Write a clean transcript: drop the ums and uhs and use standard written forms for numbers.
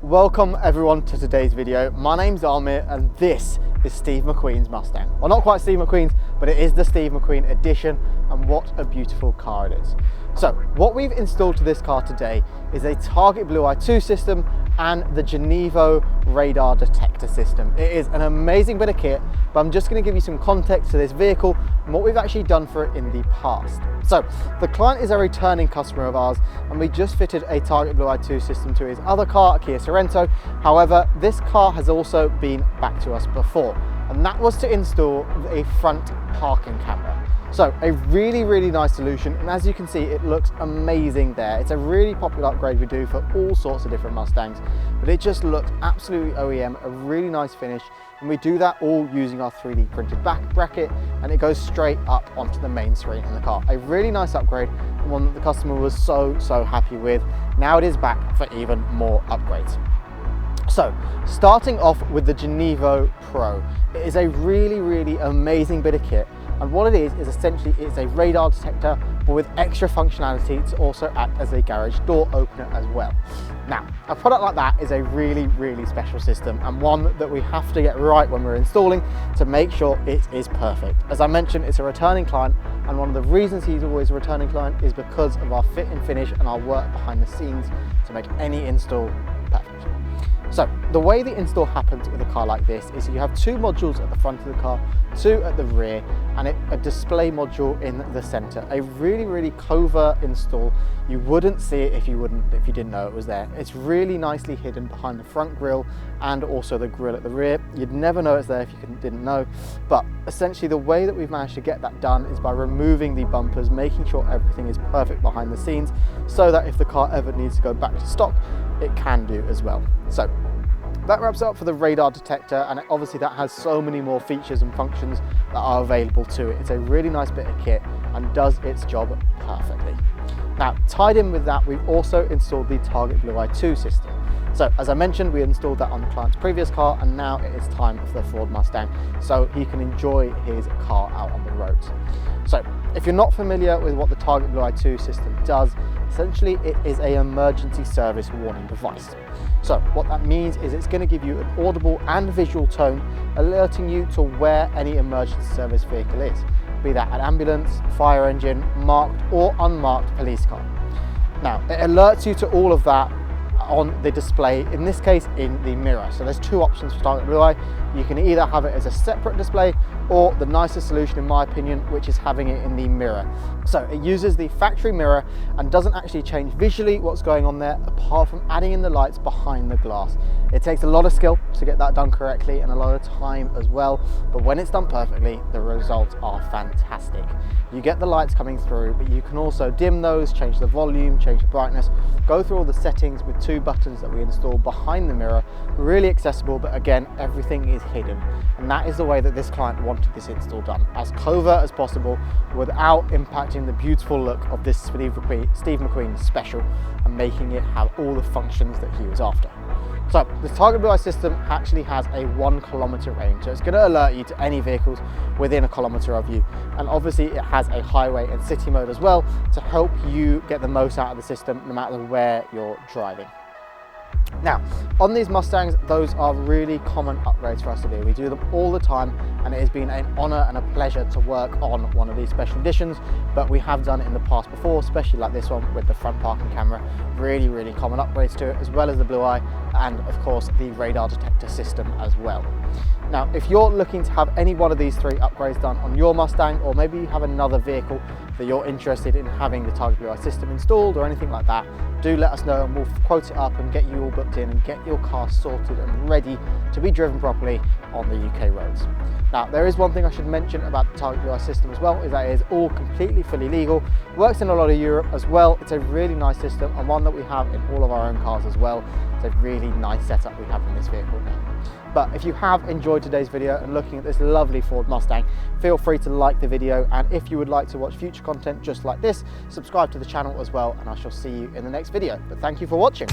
Welcome everyone to today's video. My name's Amir and this is Steve McQueen's Mustang. Well, not quite Steve McQueen's, but it is the Steve McQueen edition, and what a beautiful car it is. So what we've installed to this car today is a Target BlueEye 2 system and the Genevo radar detector system. It is an amazing bit of kit, but I'm just going to give you some context to this vehicle and what we've actually done for it in the past. So the client is a returning customer of ours, and we just fitted a Target BlueEye 2 system to his other car, a Kia Sorento. However, this car has also been back to us before, and that was to install a front parking camera. So a really nice solution, and as you can see, it looks amazing there. It's a really popular upgrade we do for all sorts of different Mustangs, but it just looks absolutely OEM, a really nice finish, and we do that all using our 3D printed back bracket, and it goes straight up onto the main screen in the car. A really nice upgrade, and one that the customer was so happy with. Now it is back for even more upgrades. So, starting off with the Genevo Pro, it is a really amazing bit of kit, and what it is essentially it's a radar detector, but with extra functionality to also act as a garage door opener as well. Now, a product like that is a really special system, and one that we have to get right when we're installing to make sure it is perfect. As I mentioned, it's a returning client, and one of the reasons he's always a returning client is because of our fit and finish and our work behind the scenes to make any install perfect. So the way the install happens with a car like this is you have two modules at the front of the car, two at the rear, and a display module in the center. A really covert install. You wouldn't see it if you didn't know it was there. It's really nicely hidden behind the front grille and also the grille at the rear. You'd never know it's there if you didn't know, but essentially the way that we've managed to get that done is by removing the bumpers, making sure everything is perfect behind the scenes, so that if the car ever needs to go back to stock, it can do as well. So that wraps up for the radar detector, and obviously that has so many more features and functions that are available to it. It's a really nice bit of kit and does its job perfectly. Now, tied in with that, we've also installed the Target BlueEye 2 system. So as I mentioned, we installed that on the client's previous car, and now it is time for the Ford Mustang, so he can enjoy his car out on the roads. So if you're not familiar with what the Target BlueEye 2 system does, essentially it is an emergency service warning device. So what that means is it's going to give you an audible and visual tone alerting you to where any emergency service vehicle is, be that an ambulance, fire engine, marked or unmarked police car. Now it alerts you to all of that on the display, in this case in the mirror. So there's two options for Target BlueEye. You can either have it as a separate display, or the nicest solution in my opinion, which is having it in the mirror. So it uses the factory mirror and doesn't actually change visually what's going on there, apart from adding in the lights behind the glass. It takes a lot of skill to get that done correctly and a lot of time as well, but when it's done perfectly, the results are fantastic. You get the lights coming through, but you can also dim those, change the volume, change the brightness, go through all the settings with two buttons that we install behind the mirror. Really accessible, but again, everything is hidden, and that is the way that this client wanted this install done, as covert as possible without impacting the beautiful look of this Steve McQueen special, and making it have all the functions that he was after. So the Target BlueEye system actually has a 1 kilometer range, so it's going to alert you to any vehicles within a kilometer of you, and obviously it has a highway and city mode as well to help you get the most out of the system no matter where you're driving. Now, on these Mustangs, those are really common upgrades for us to do. We do them all the time, and it has been an honour and a pleasure to work on one of these special editions, but we have done it in the past before, especially like this one with the front parking camera. Really common upgrades to it, as well as the BlueEye, and of course the radar detector system as well. Now, if you're looking to have any one of these three upgrades done on your Mustang, or maybe you have another vehicle that you're interested in having the Target BlueEye system installed or anything like that, do let us know and we'll quote it up and get you all booked in and get your car sorted and ready to be driven properly on the UK roads. Now, there is one thing I should mention about the Target BlueEye system as well, is that it is all completely fully legal, works in a lot of Europe as well. It's a really nice system, and one that we have in all of our own cars as well. It's a really nice setup we have in this vehicle now. But if you have enjoyed today's video and looking at this lovely Ford Mustang, feel free to like the video, and if you would like to watch future content just like this, subscribe to the channel as well, and I shall see you in the next video. But thank you for watching.